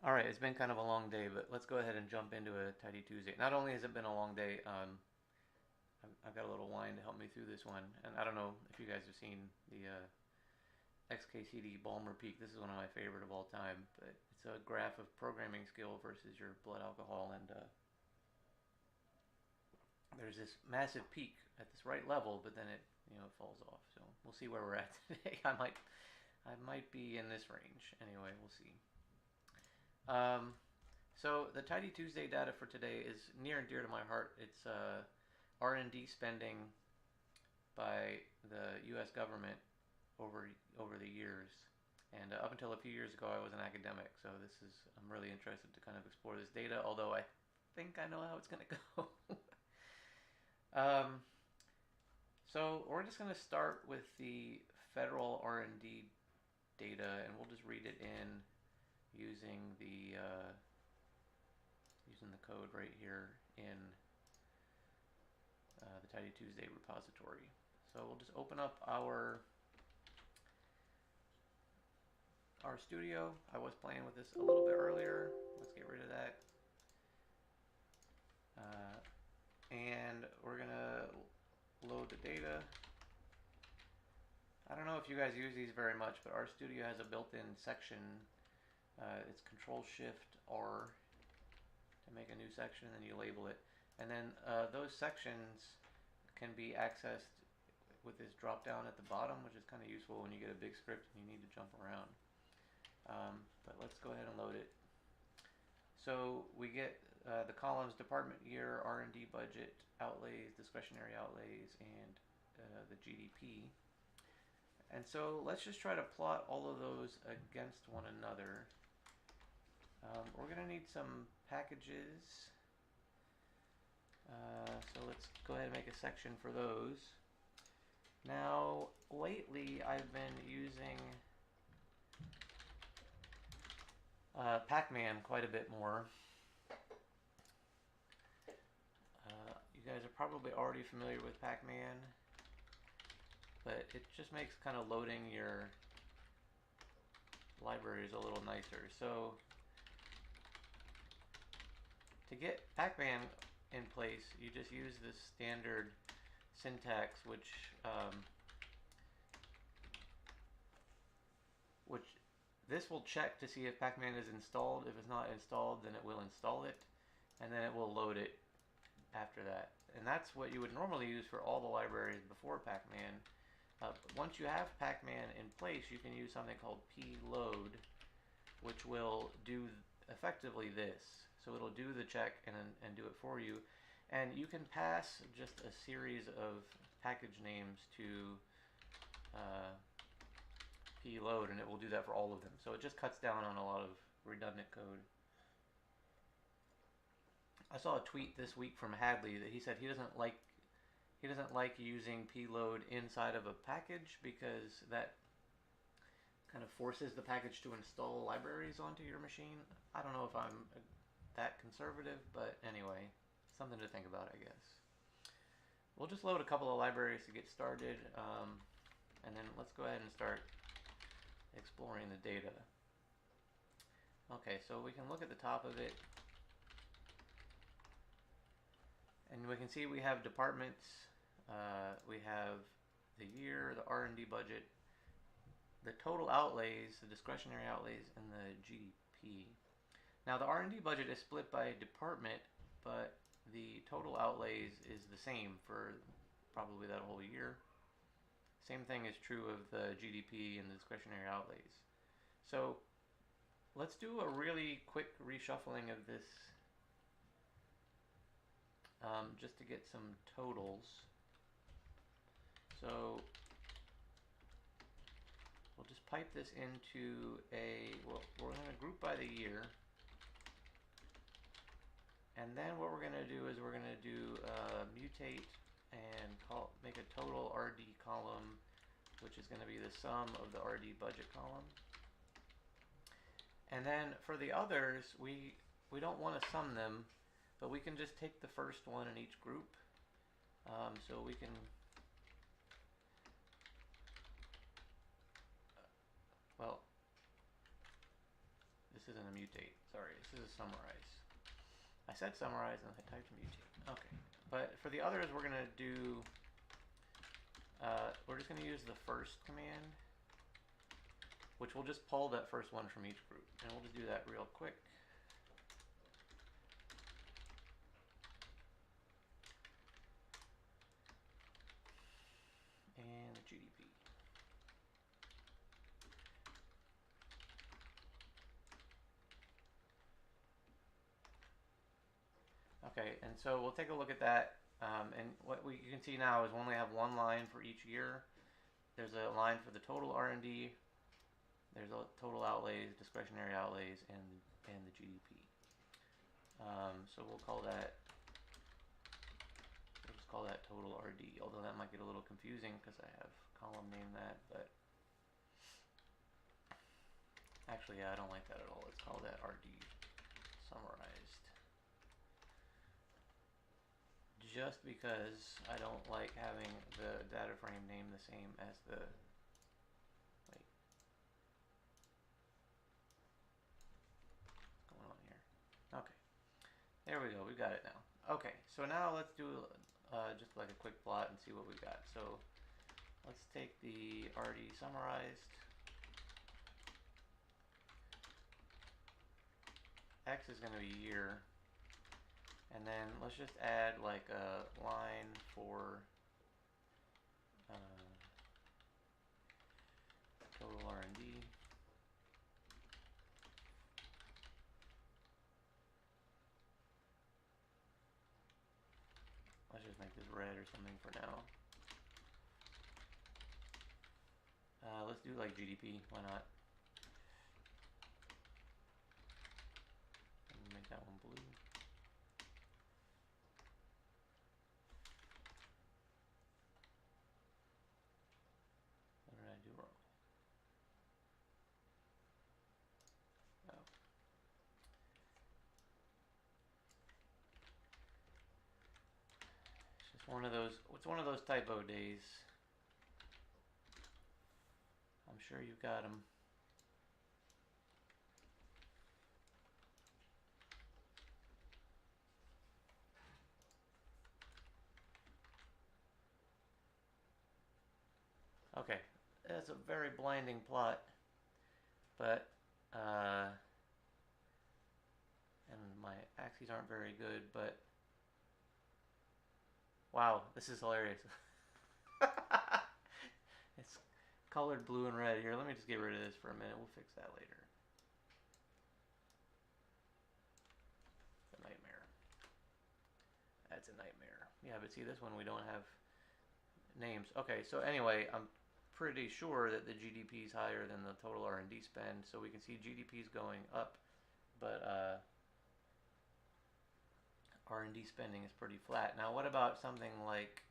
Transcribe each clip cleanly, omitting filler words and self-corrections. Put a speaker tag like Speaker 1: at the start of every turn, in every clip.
Speaker 1: All right, it's been kind of a long day, but let's go ahead and jump into a Tidy Tuesday. Not only has it been a long day, I've got a little wine to help me through this one. And I don't know if you guys have seen the XKCD Balmer Peak. This is one of my favorite of all time, but it's a graph of programming skill versus your blood alcohol, and there's this massive peak at this right level, but then it falls off. So we'll see where we're at today. I might be in this range. Anyway, we'll see. Um, so the Tidy Tuesday data for today is near and dear to my heart. It's R&D spending by the U.S. government over the years. And up until a few years ago, I was an academic, so I'm really interested to kind of explore this data. Although I think I know how it's going to go. um, so we're just going to start with the federal R&D data, and we'll just read it in using the code right here in the Tidy Tuesday repository. So we'll just open up our studio. I was playing with this a little bit earlier. Let's get rid of that. And we're gonna load the data. I don't know if you guys use these very much, but our studio has a built-in section. It's Control-Shift-R to make a new section, and then you label it. And then those sections can be accessed with this drop down at the bottom, which is kind of useful when you get a big script and you need to jump around. But let's go ahead and load it. So we get the columns: department year, R&D budget, outlays, discretionary outlays, and the GDP. And so let's just try to plot all of those against one another. We're going to need some packages. So let's go ahead and make a section for those. Now, lately I've been using Pac-Man quite a bit more. You guys are probably already familiar with Pac-Man, but it just makes kind of loading your libraries a little nicer. So to get Pac-Man in place, you just use this standard syntax, which this will check to see if Pac-Man is installed. If it's not installed, then it will install it, and then it will load it after that. And that's what you would normally use for all the libraries before Pac-Man. Once you have Pac-Man in place, you can use something called pload, which will do effectively this. So it'll do the check and do it for you. And you can pass just a series of package names to pload, and it will do that for all of them. So it just cuts down on a lot of redundant code. I saw a tweet this week from Hadley that he said he doesn't like using pload inside of a package because that kind of forces the package to install libraries onto your machine. I don't know if I'm that conservative, but anyway, something to think about, I guess. We'll just load a couple of libraries to get started, and then let's go ahead and start exploring the data. Okay, so we can look at the top of it, and we can see we have departments, we have the year, the R&D budget, the total outlays, the discretionary outlays, and the GDP. Now the R&D budget is split by department, but the total outlays is the same for probably that whole year. Same thing is true of the GDP and the discretionary outlays. So let's do a really quick reshuffling of this just to get some totals. So we'll just pipe this into well, we're going to group by the year. And then what we're going to do is we're going to do mutate and make a total RD column, which is going to be the sum of the RD budget column. And then for the others, we don't want to sum them, but we can just take the first one in each group. So we can well, the this isn't a mutate. Sorry, this is a summarize. I said summarize and I typed mutate. Okay, but for the others, we're gonna do. We're just gonna use the first command, which will just pull that first one from each group, and we'll just do that real quick. And the GDP. Okay, and so we'll take a look at that. And what you can see now is we only have one line for each year. There's a line for the total R&D. There's a total outlays, discretionary outlays, and the GDP. So we'll just call that total RD. Although that might get a little confusing because I have column named that, but actually, yeah, I don't like that at all. Let's call that RD summarized. Just because I don't like having the data frame name the same as the, wait, what's going on here? Okay, there we go, we got it now. Okay, so now let's do just like a quick plot and see what we got. So let's take the RD summarized. X is going to be year. And then let's just add like a line for total R&D. Let's just make this red or something for now. Let's do like GDP, why not? And make that one blue. What did I do wrong? Oh. It's just one of those, it's one of those typo days. I'm sure you've got them. Okay, that's a very blinding plot, but and my axes aren't very good, but wow, this is hilarious. It's colored blue and red here. Let me just get rid of this for a minute. We'll fix that later. It's a nightmare. That's a nightmare. Yeah, but see, this one we don't have names. Okay, so anyway, I'm pretty sure that the GDP is higher than the total R&D spend, so we can see GDP is going up, but R&D spending is pretty flat. Now, what about something like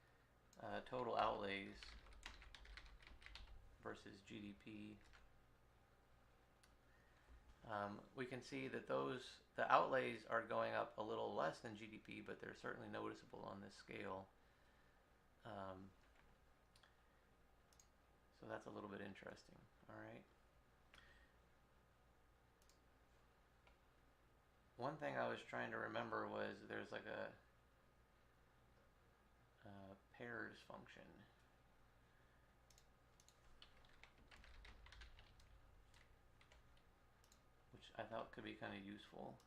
Speaker 1: total outlays versus GDP? We can see that the outlays are going up a little less than GDP, but they're certainly noticeable on this scale. So that's a little bit interesting. All right. One thing I was trying to remember was there's like a pairs function. Which I thought could be kind of useful.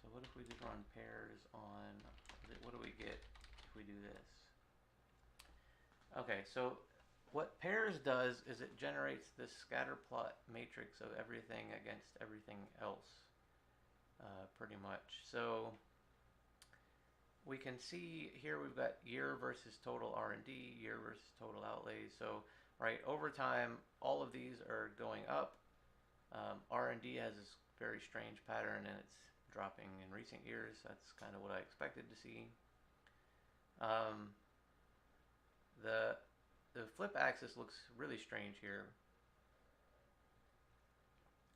Speaker 1: So what if we just run pairs on, what do we get if we do this? Okay, so what pairs does is it generates this scatter plot matrix of everything against everything else, pretty much. So we can see here we've got year versus total R&D, year versus total outlays. So right, over time, all of these are going up. R&D has this very strange pattern, and it's dropping in recent years. That's kind of what I expected to see. The flip axis looks really strange here.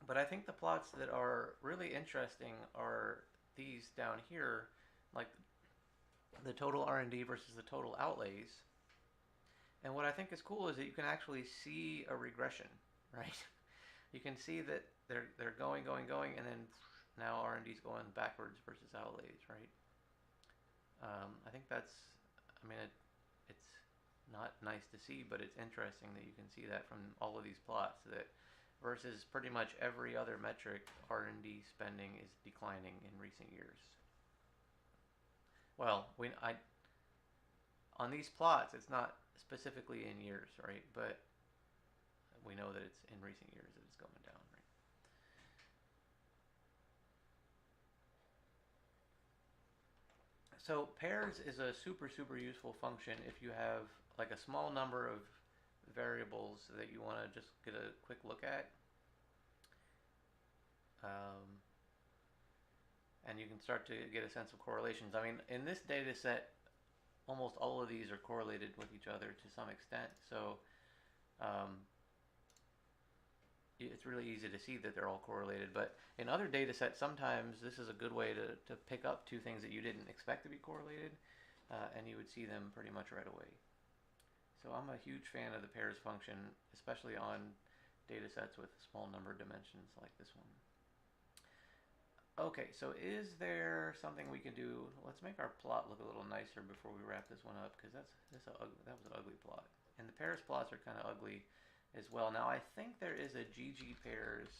Speaker 1: But I think the plots that are really interesting are these down here, like the total R&D versus the total outlays. And what I think is cool is that you can actually see a regression, right? You can see that they're going, and then now R&D is going backwards versus outlays, right? I think that's, I mean, it's not nice to see, but it's interesting that you can see that from all of these plots, that versus pretty much every other metric, R&D spending is declining in recent years. Well, on these plots, it's not specifically in years, right? But we know that it's in recent years that it's going down, right? So pairs is a super useful function if you have like a small number of variables that you want to just get a quick look at. And you can start to get a sense of correlations. I mean, in this data set, almost all of these are correlated with each other to some extent. So it's really easy to see that they're all correlated. But in other data sets, sometimes this is a good way to pick up two things that you didn't expect to be correlated, and you would see them pretty much right away. So I'm a huge fan of the pairs function, especially on data sets with a small number of dimensions like this one. Okay, so is there something we can do? Let's make our plot look a little nicer before we wrap this one up, because that was an ugly plot. And the pairs plots are kind of ugly as well. Now I think there is a GG pairs.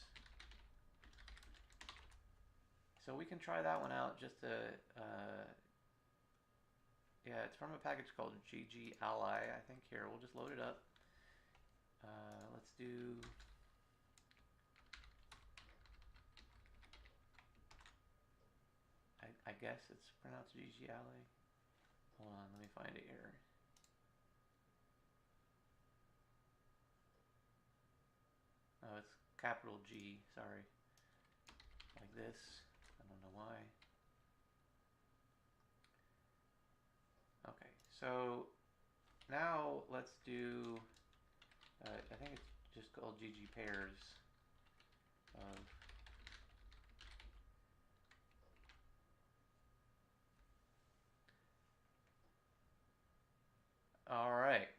Speaker 1: So we can try that one out just to, yeah, it's from a package called GG Ally, I think. Here, we'll just load it up. Let's do, I guess it's pronounced GG Ally. Hold on, let me find it here. Oh, it's capital G, sorry. Like this. I don't know why. Okay, so now let's do, I think it's just called GG pairs of, all right.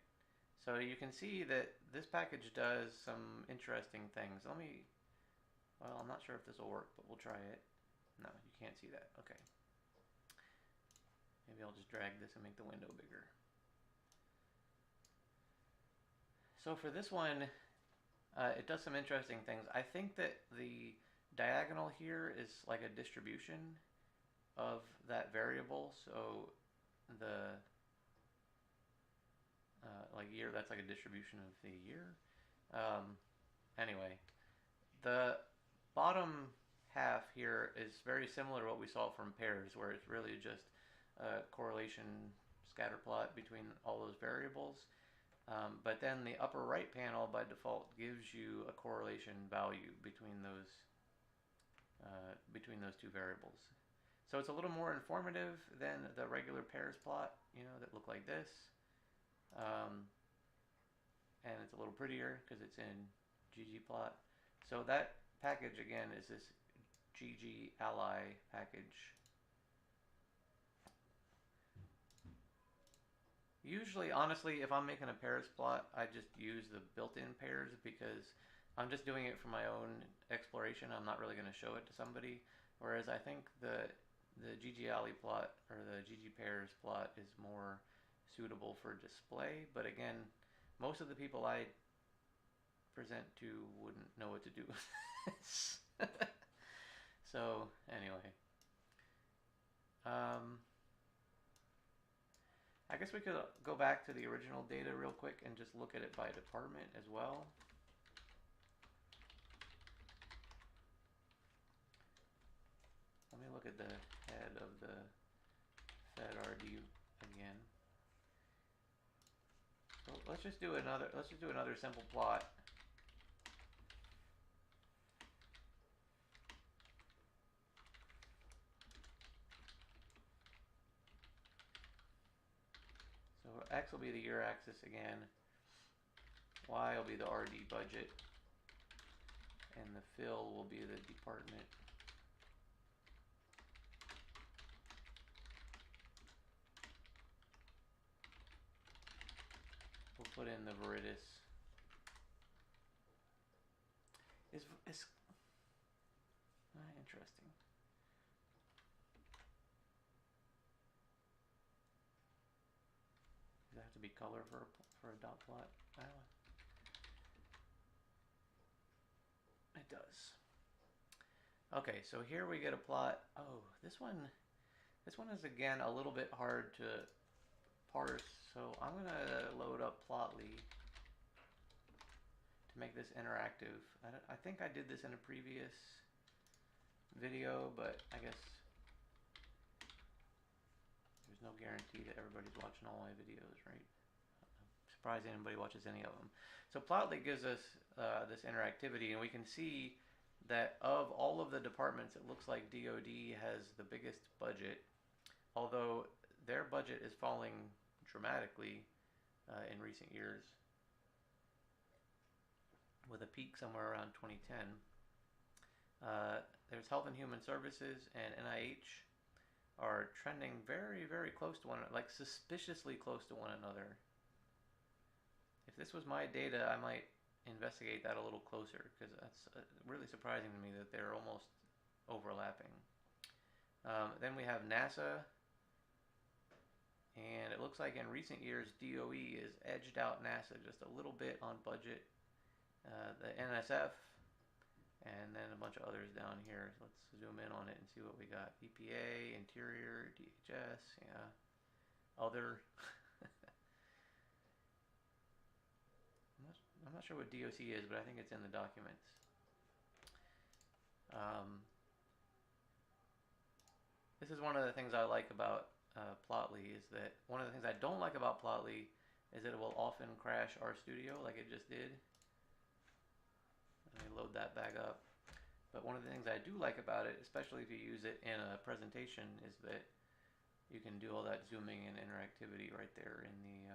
Speaker 1: So you can see that this package does some interesting things. Well, I'm not sure if this will work, but we'll try it. No, you can't see that. Okay. Maybe I'll just drag this and make the window bigger. So for this one, it does some interesting things. I think that the diagonal here is like a distribution of that variable. So the like year, that's like a distribution of the year. Anyway, the bottom half here is very similar to what we saw from pairs, where it's really just a correlation scatter plot between all those variables. But then the upper right panel by default gives you a correlation value between those two variables. So it's a little more informative than the regular pairs plot, that look like this. And it's a little prettier because it's in ggplot. So that package again is this GG Ally package. Usually, honestly, if I'm making a pairs plot, I just use the built-in pairs because I'm just doing it for my own exploration. I'm not really going to show it to somebody. Whereas I think the GG Ally plot or the GG pairs plot is more suitable for display. But again, most of the people I present to wouldn't know what to do with this. So anyway, I guess we could go back to the original data real quick and just look at it by department as well. Let me look at the head of the Fed R&D again. So let's just do another simple plot. So X will be the year axis again. Y will be the RD budget. And the fill will be the department. We'll put in the viridis. Is interesting. Does it have to be color for a dot plot? It does. Okay, so here we get a plot. Oh, this one is again a little bit hard to parse. So I'm gonna load up Plotly to make this interactive. I think I did this in a previous video, but I guess there's no guarantee that everybody's watching all my videos, right? I'm surprised anybody watches any of them. So Plotly gives us this interactivity, and we can see that of all of the departments, it looks like DoD has the biggest budget, although their budget is falling dramatically in recent years, with a peak somewhere around 2010. There's Health and Human Services and NIH are trending very, very close to one another, like suspiciously close to one another. If this was my data, I might investigate that a little closer, because that's really surprising to me that they're almost overlapping. Then we have NASA, and it looks like in recent years DOE has edged out NASA just a little bit on budget. The NSF, and then a bunch of others down here. Let's zoom in on it and see what we got. EPA, Interior, DHS, yeah, other. I'm not sure what DOC is, but I think it's in the documents. This is one of the things I like about Plotly, is that one of the things I don't like about Plotly is that it will often crash RStudio like it just did. Let me load that back up. But one of the things I do like about it, especially if you use it in a presentation, is that you can do all that zooming and interactivity right there in the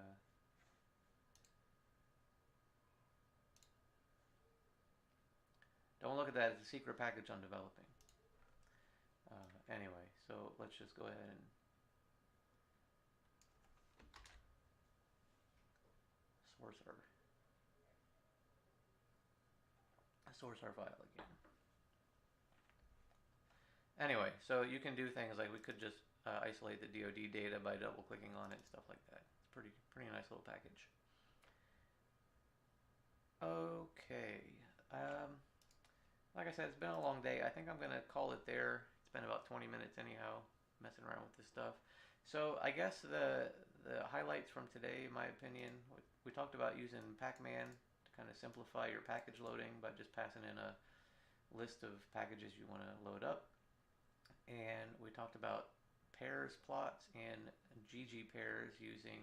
Speaker 1: don't look at that as a secret package on developing. Anyway, so let's just go ahead and source our file again. Anyway, so you can do things like we could just isolate the DoD data by double clicking on it and stuff like that. It's pretty nice little package. Okay. Like I said, it's been a long day. I think I'm gonna call it there. It's been about 20 minutes anyhow, messing around with this stuff. So I guess the highlights from today, in my opinion, we talked about using Pacman to kind of simplify your package loading by just passing in a list of packages you want to load up. And we talked about pairs plots and GG pairs using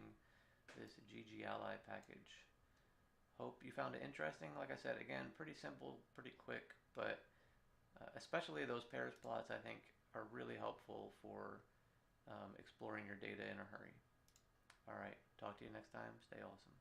Speaker 1: this GG-ally package. Hope you found it interesting. Like I said, again, pretty simple, pretty quick, but especially those pairs plots, I think, are really helpful for exploring your data in a hurry. All right, talk to you next time. Stay awesome.